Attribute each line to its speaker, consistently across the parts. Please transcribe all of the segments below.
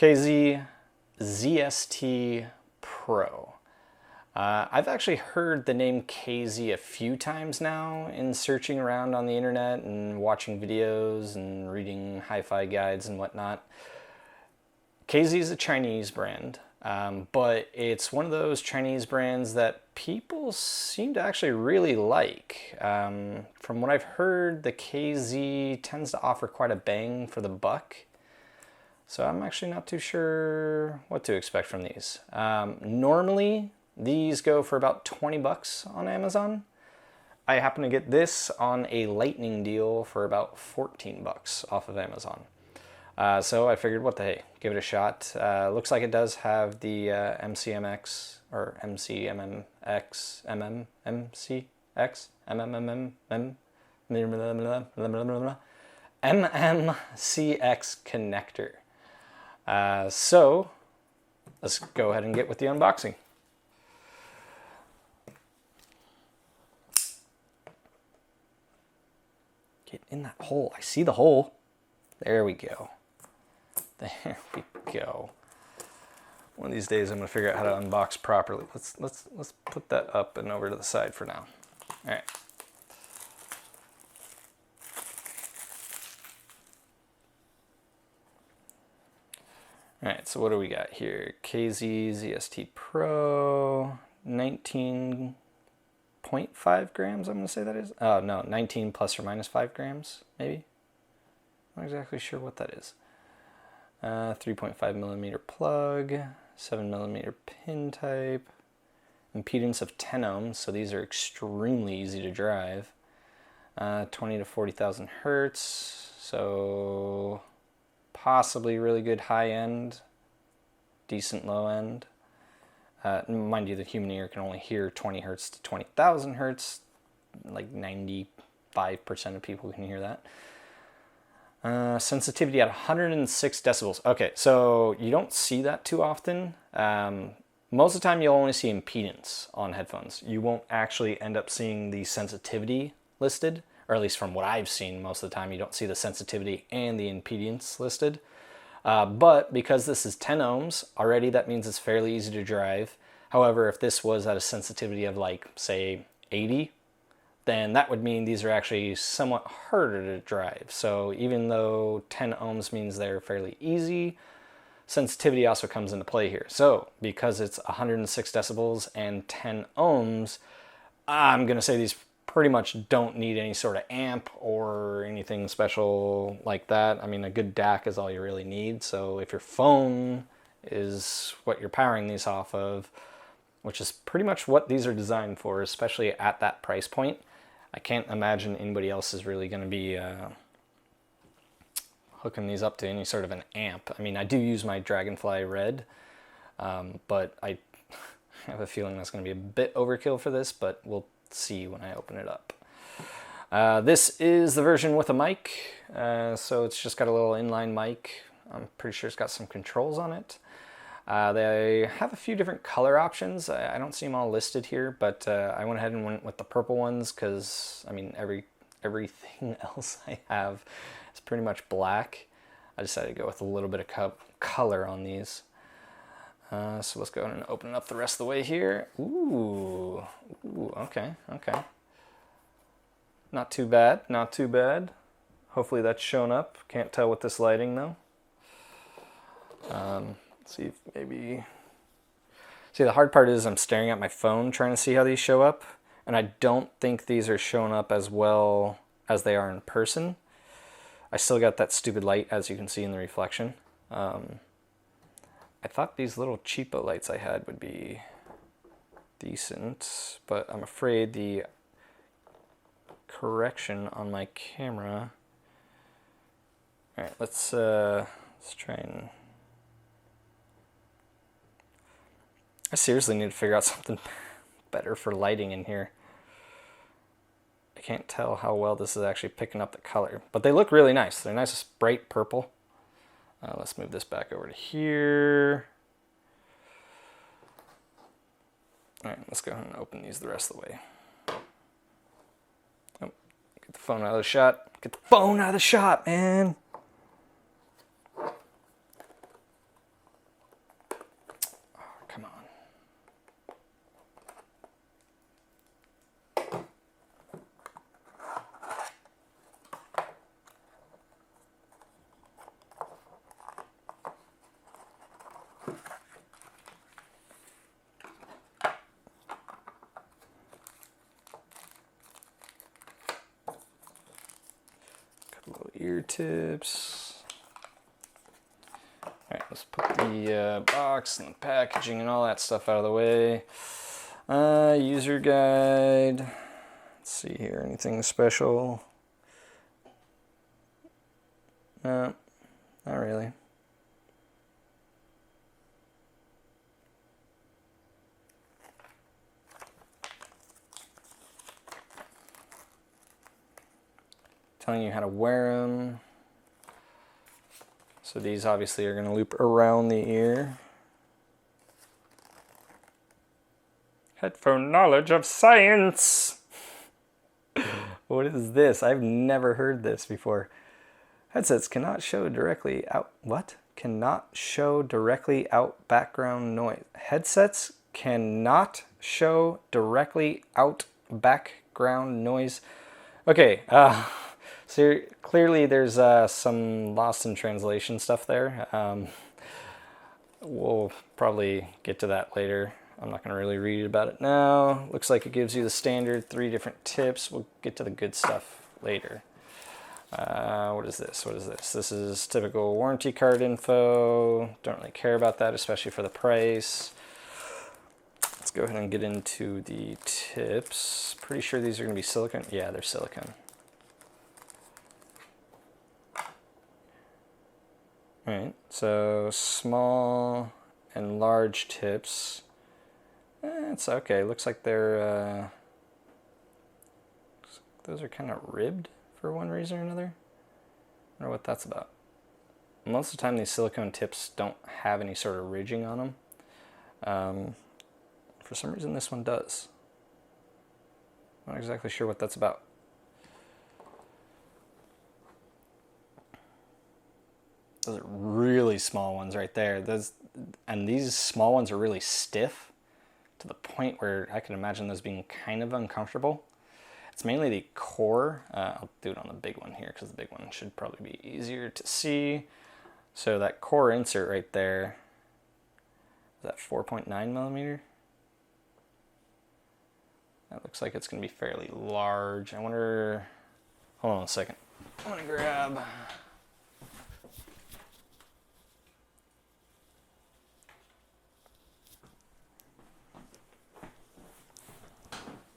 Speaker 1: KZ ZST Pro. I've actually heard the name KZ a few times now in searching around on the internet and watching videos and reading hi-fi guides and whatnot. KZ is a Chinese brand, but it's one of those Chinese brands that people seem to actually really like. From what I've heard, the KZ tends to offer quite a bang for the buck. So I'm actually not too sure what to expect from these. Normally, these go for about 20 bucks on Amazon. I happen to get this on a lightning deal for about 14 bucks off of Amazon. So I figured, what the hey, give it a shot. Looks like it does have the MCMX or MCMMX, MMMCX, MMCX connector. So let's go ahead and get with the unboxing. Get in that hole. I see the hole. There we go. There we go. One of these days I'm going to figure out how to unbox properly. Let's put that up and over to the side for now. All right. All right, so what do we got here? KZ ZST Pro, 19.5 grams, I'm going to say that is. Oh, no, 19 plus or minus 5 grams, maybe? Not exactly sure what that is. 3.5 millimeter plug, 7 millimeter pin type, impedance of 10 ohms, so these are extremely easy to drive. 20 to 40,000 hertz, so possibly really good high end, decent low end. Mind you, the human ear can only hear 20 hertz to 20,000 hertz. Like 95% of people can hear that. Sensitivity at 106 decibels. Okay, so you don't see that too often. Most of the time you'll only see impedance on headphones. You won't actually end up seeing the sensitivity listed, or at least from what I've seen, most of the time you don't see the sensitivity and the impedance listed. But because this is 10 ohms, already that means it's fairly easy to drive. However, if this was at a sensitivity of like, say, 80, then that would mean these are actually somewhat harder to drive. So even though 10 ohms means they're fairly easy, sensitivity also comes into play here. So because it's 106 decibels and 10 ohms, I'm going to say these pretty much don't need any sort of amp or anything special like that. I mean, a good DAC is all you really need. So if your phone is what you're powering these off of, which is pretty much what these are designed for, especially at that price point, I can't imagine anybody else is really going to be hooking these up to any sort of an amp. I mean, I do use my Dragonfly Red, but I have a feeling that's going to be a bit overkill for this, but we'll see when I open it up. This is the version with a mic, so it's just got a little inline mic. I'm pretty sure it's got some controls on it. They have a few different color options. I don't see them all listed here, but I went ahead and went with the purple ones because, I mean, everything else I have is pretty much black. I decided to go with a little bit of color on these. So let's go ahead and open it up the rest of the way here. Ooh, okay. Not too bad, not too bad. Hopefully that's shown up. Can't tell with this lighting though. See if maybe... See, the hard part is I'm staring at my phone trying to see how these show up, and I don't think these are showing up as well as they are in person. I still got that stupid light, as you can see in the reflection. I thought these little cheapo lights I had would be decent, but I'm afraid the correction on my camera... Alright, let's try and... I seriously need to figure out something better for lighting in here. I can't tell how well this is actually picking up the color, but they look really nice. They're nice, bright purple. Let's move this back over to here. All right, let's go ahead and open these the rest of the way. Oh, get the phone out of the shot. Get the phone out of the shot, man. ear tips. All right, let's put the box and the packaging and all that stuff out of the way. User guide. Let's see here, anything special? No, not really. Telling you how to wear them. So these obviously are going to loop around the ear. Headphone knowledge of science. What is this? I've never heard this before. Headsets cannot show directly out. What? Cannot show directly out background noise. Headsets cannot show directly out background noise. Okay. So clearly there's some lost in translation stuff there. We'll probably get to that later. I'm not going to really read about it now. Looks like it gives you the standard 3 different tips. We'll get to the good stuff later. What is this? What is this? This is typical warranty card info. Don't really care about that, especially for the price. Let's go ahead and get into the tips. Pretty sure these are going to be silicone. Yeah, they're silicone. All right, so small and large tips. It's okay. Looks like they're those are kind of ribbed for one reason or another. I don't know what that's about. Most of the time, these silicone tips don't have any sort of ridging on them. For some reason, this one does. Not exactly sure what that's about. Those are really small ones right there. And these small ones are really stiff to the point where I can imagine those being kind of uncomfortable. It's mainly the core. I'll do it on the big one here because the big one should probably be easier to see. So that core insert right there, is that 4.9 millimeter? That looks like it's going to be fairly large. I wonder, hold on a second. I'm going to grab,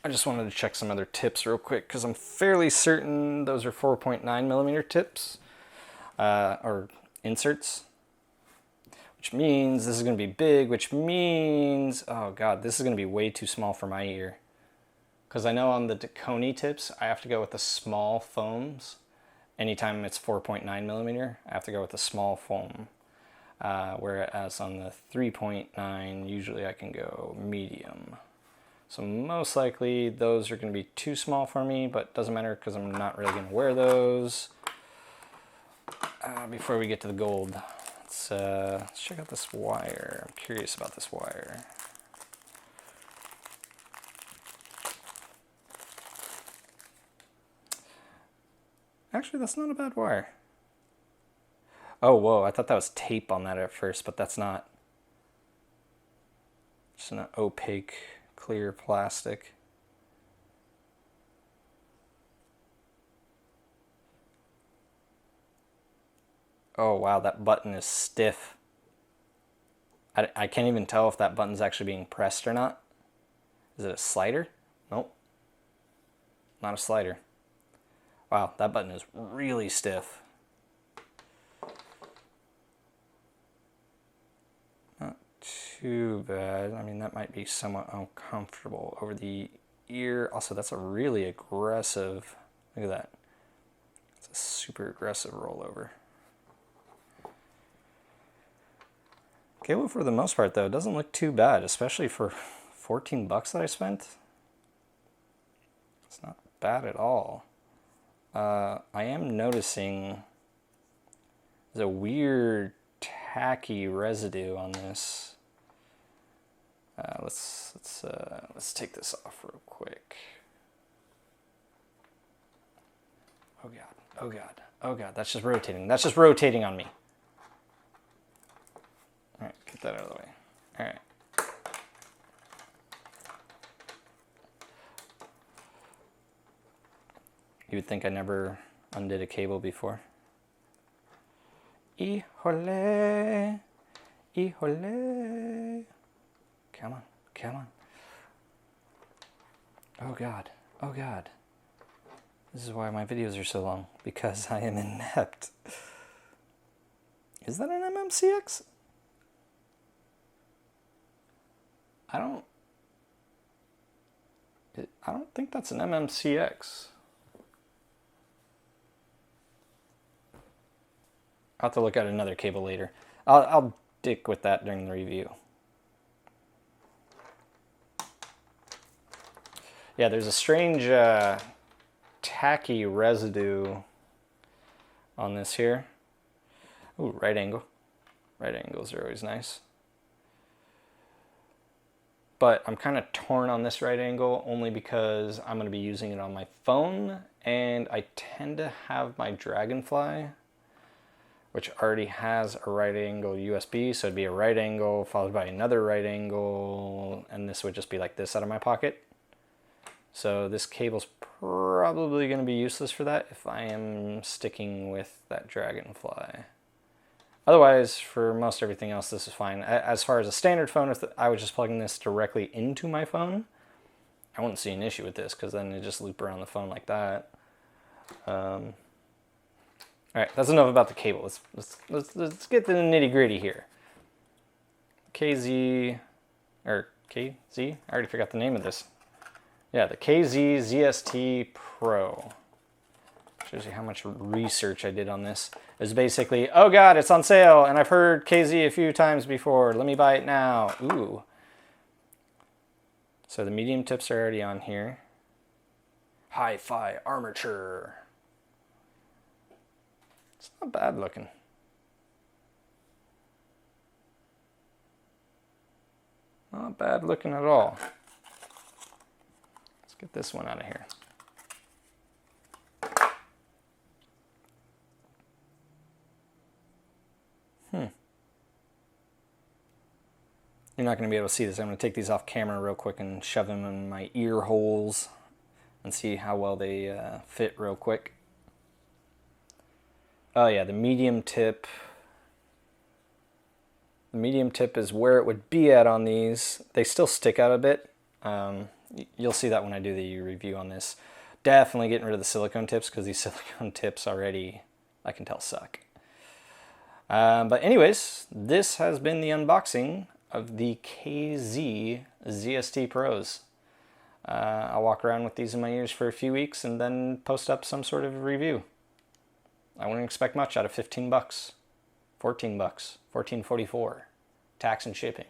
Speaker 1: I just wanted to check some other tips real quick because I'm fairly certain those are 4.9 millimeter tips or inserts, which means this is going to be big, which means, oh God, this is going to be way too small for my ear. Because I know on the Dakoni tips, I have to go with the small foams. Anytime it's 4.9 millimeter, I have to go with the small foam. Whereas on the 3.9, usually I can go medium. So most likely those are going to be too small for me, but doesn't matter because I'm not really going to wear those. Before we get to the gold, let's check out this wire. I'm curious about this wire. Actually, that's not a bad wire. Oh, whoa, I thought that was tape on that at first, but that's not. Just an opaque, clear plastic. Oh, wow, that button is stiff. I can't even tell if that button's actually being pressed or not. Is it a slider? Nope. Not a slider. Wow, that button is really stiff. Not too bad. I mean, that might be somewhat uncomfortable over the ear. Also, that's a really aggressive, look at that. It's a super aggressive rollover. Okay, well, for the most part, though, it doesn't look too bad, especially for 14 bucks that I spent. It's not bad at all. I am noticing there's a weird tacky residue on this. Let's take this off real quick. Oh God, oh God, oh God, that's just rotating. That's just rotating on me. All right, get that out of the way. All right. You would think I never undid a cable before. Híjole. Híjole. Come on, come on. Oh God, oh God. This is why my videos are so long, because I am inept. Is that an MMCX? I don't think that's an MMCX. I'll have to look at another cable later. I'll dick with that during the review. Yeah, there's a strange tacky residue on this here. Ooh, right angle. Right angles are always nice. But I'm kind of torn on this right angle only because I'm going to be using it on my phone, and I tend to have my Dragonfly, which already has a right angle USB, so it'd be a right angle followed by another right angle, and this would just be like this out of my pocket. So this cable's probably going to be useless for that if I am sticking with that Dragonfly. Otherwise, for most everything else, this is fine. As far as a standard phone, if I was just plugging this directly into my phone, I wouldn't see an issue with this, because then it just loop around the phone like that. All right, that's enough about the cable. Let's get to the nitty gritty here. KZ, or KZ? I already forgot the name of this. Yeah, the KZ ZST Pro. Shows you how much research I did on this. It's basically, oh God, it's on sale, and I've heard KZ a few times before. Let me buy it now. Ooh. So the medium tips are already on here. Hi-fi armature. It's not bad looking. Not bad looking at all. Let's get this one out of here. You're not going to be able to see this. I'm going to take these off camera real quick and shove them in my ear holes and see how well they fit real quick. Oh yeah, the medium tip. The medium tip is where it would be at on these. They still stick out a bit. You'll see that when I do the review on this. Definitely getting rid of the silicone tips, because these silicone tips already, I can tell, suck. But anyways, this has been the unboxing of the KZ ZST Pros. I'll walk around with these in my ears for a few weeks and then post up some sort of review. I wouldn't expect much out of 15 bucks, 14 bucks, 14.44, tax and shipping.